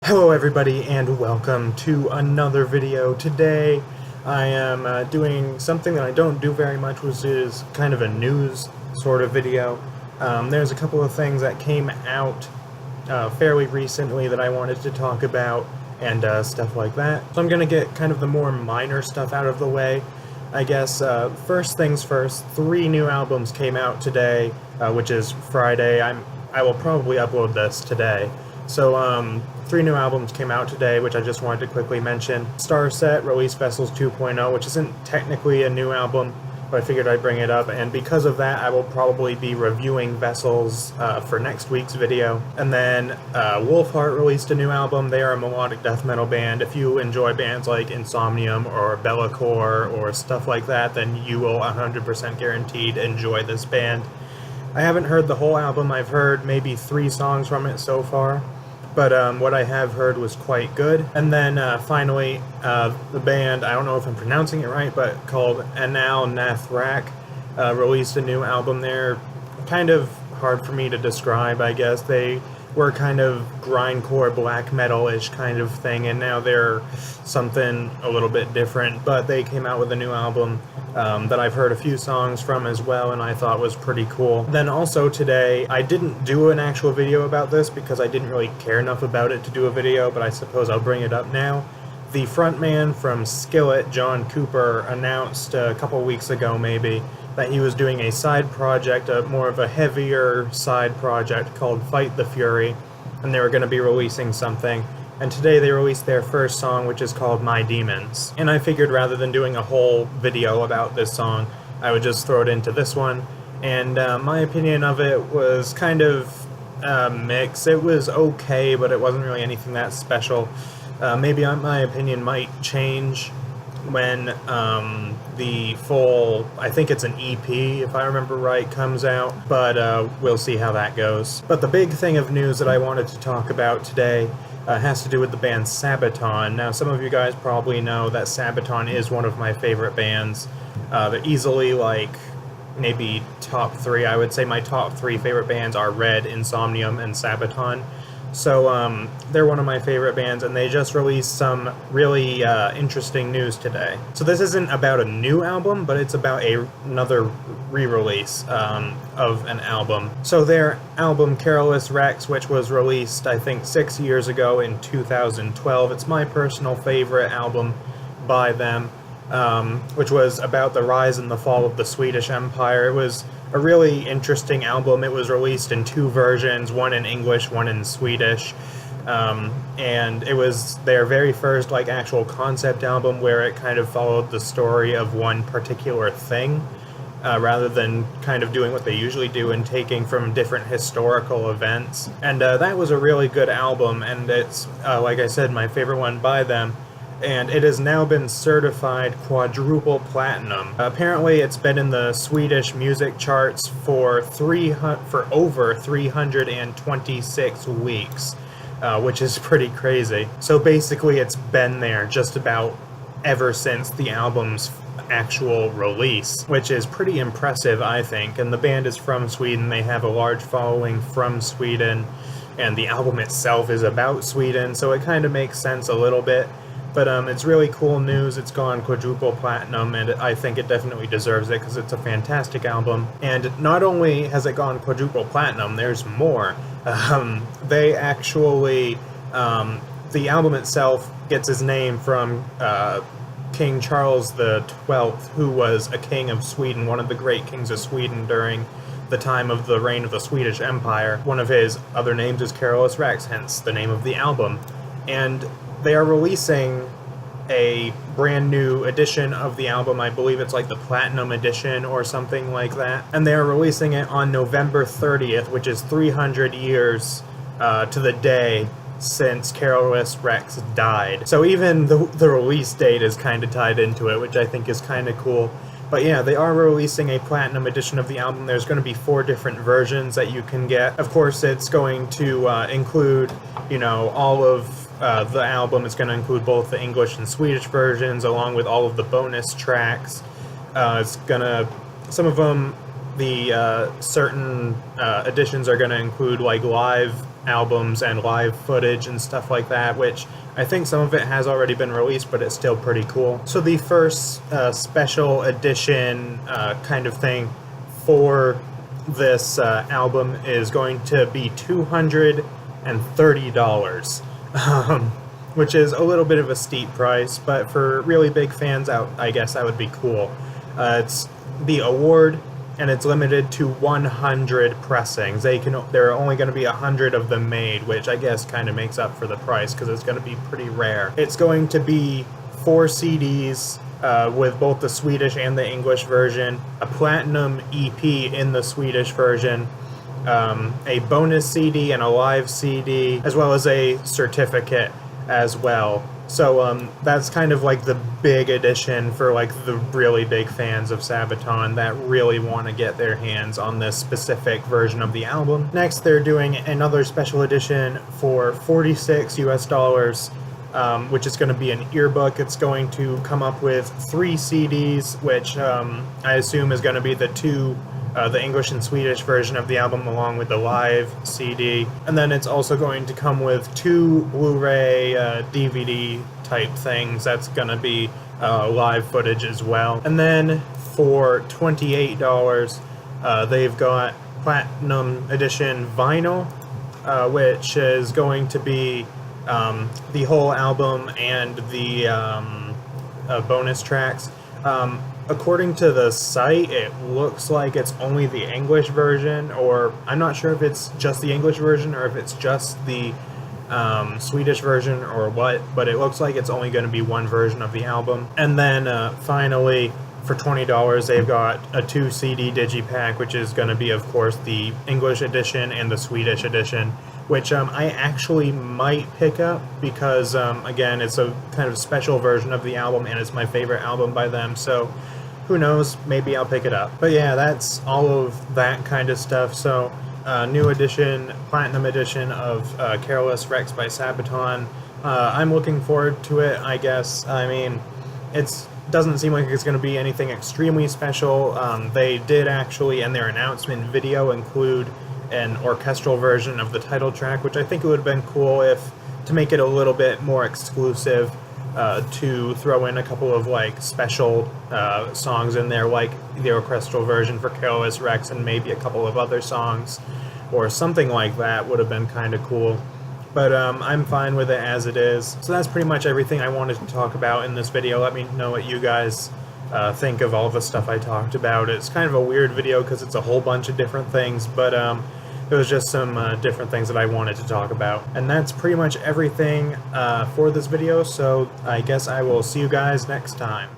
Hello everybody and welcome to another video. Today I am doing something that I don't do very much, which is kind of a news sort of video. There's a couple of things that came out fairly recently that I wanted to talk about and stuff like that. So I'm going to get kind of the more minor stuff out of the way. I guess first things first, 3 new albums came out today, which is Friday. I will probably upload this today. So 3 new albums came out today, which I just wanted to quickly mention. Starset released Vessels 2.0, which isn't technically a new album, but I figured I'd bring it up, and because of that I will probably be reviewing Vessels for next week's video. And then Wolfheart released a new album. They are a melodic death metal band. If you enjoy bands like Insomnium or Bellacore or stuff like that, then you will 100% guaranteed enjoy this band. I haven't heard the whole album. I've heard maybe 3 songs from it so far, but what I have heard was quite good. And then finally, the band, I don't know if I'm pronouncing it right, but called Anal Nathrak, released a new album. They're kind of hard for me to describe, I guess. They were kind of grindcore black metal-ish kind of thing, and now they're something a little bit different, but they came out with a new album that I've heard a few songs from as well, and I thought was pretty cool. Then also today, I didn't do an actual video about this because I didn't really care enough about it to do a video, but I suppose I'll bring it up now. The frontman from Skillet, John Cooper, announced a couple weeks ago maybe that he was doing a side project, more of a heavier side project called Fight the Fury, and they were going to be releasing something. And today they released their first song, which is called My Demons. And I figured rather than doing a whole video about this song, I would just throw it into this one. And my opinion of it was kind of mixed. It was okay, but it wasn't really anything that special. Maybe my opinion might change when the full, I think it's an EP if I remember right, comes out, but we'll see how that goes. But the big thing of news that I wanted to talk about today has to do with the band Sabaton. Now, some of you guys probably know that Sabaton is one of my favorite bands. They're easily like maybe top 3. I would say my top 3 favorite bands are Red, Insomnium, and Sabaton. So they're one of my favorite bands, and they just released some really interesting news today. So this isn't about a new album, but it's about another re-release of an album. So their album Carolus, which was released I think 6 years ago in 2012, it's my personal favorite album by them, which was about the rise and the fall of the Swedish Empire. It was a really interesting album. It was released in 2 versions, one in English, one in Swedish, and it was their very first like actual concept album where it kind of followed the story of one particular thing, rather than kind of doing what they usually do and taking from different historical events. And that was a really good album, and it's, like I said, my favorite one by them. And it has now been certified quadruple platinum. Apparently it's been in the Swedish music charts for over 326 weeks, which is pretty crazy. So basically it's been there just about ever since the album's actual release, which is pretty impressive, I think. And the band is from Sweden. They have a large following from Sweden, and the album itself is about Sweden, so it kind of makes sense a little bit. But it's really cool news. It's gone quadruple platinum, and I think it definitely deserves it because it's a fantastic album. And not only has it gone quadruple platinum, there's more. They actually, the album itself gets its name from King Charles XII, who was a king of Sweden, one of the great kings of Sweden during the time of the reign of the Swedish Empire. One of his other names is Carolus, hence the name of the album. And they are releasing a brand new edition of the album. I believe it's like the Platinum Edition or something like that. And they are releasing it on November 30th, which is 300 years to the day since Carolus Rex died. So even the release date is kind of tied into it, which I think is kind of cool. But yeah, they are releasing a Platinum Edition of the album. There's going to be 4 different versions that you can get. Of course, it's going to include, you know, all of the album. Is going to include both the English and Swedish versions, along with all of the bonus tracks. It's gonna, some of them, the certain editions are going to include like live albums and live footage and stuff like that, which I think some of it has already been released, but it's still pretty cool. So the first special edition kind of thing for this album is going to be $230, which is a little bit of a steep price, but for really big fans, I guess that would be cool. It's the award, and it's limited to 100 pressings. There are only going to be 100 of them made, which I guess kind of makes up for the price because it's going to be pretty rare. It's going to be 4 CDs with both the Swedish and the English version, a platinum EP in the Swedish version, a bonus CD and a live CD, as well as a certificate as well. So that's kind of like the big edition for like the really big fans of Sabaton that really want to get their hands on this specific version of the album. Next, they're doing another special edition for $46 US, which is going to be an earbook. It's going to come up with 3 CDs, which I assume is going to be the English and Swedish version of the album along with the live CD. And then it's also going to come with 2 Blu-ray DVD type things. That's going to be live footage as well. And then for $28, they've got Platinum Edition vinyl, which is going to be the whole album and the bonus tracks. According to the site, it looks like it's only the English version, or I'm not sure if it's just the English version or if it's just the Swedish version or what, but it looks like it's only going to be one version of the album. And then finally, for $20, they've got a 2 CD digipack, which is going to be, of course, the English edition and the Swedish edition, which I actually might pick up because, again, it's a kind of special version of the album and it's my favorite album by them, so who knows, maybe I'll pick it up. But yeah, that's all of that kind of stuff. So new edition, Platinum Edition of Carolus Rex by Sabaton. I'm looking forward to it, I guess. I mean, it doesn't seem like it's going to be anything extremely special. They did actually, in their announcement video, include an orchestral version of the title track, which I think it would have been cool to make it a little bit more exclusive, to throw in a couple of like special songs in there, like the orchestral version for Carolus Rex and maybe a couple of other songs or something like that would have been kind of cool. But I'm fine with it as it is. So that's pretty much everything I wanted to talk about in this video. Let me know what you guys think of all the stuff I talked about. It's kind of a weird video because it's a whole bunch of different things, but it was just some different things that I wanted to talk about. And that's pretty much everything for this video, so I guess I will see you guys next time.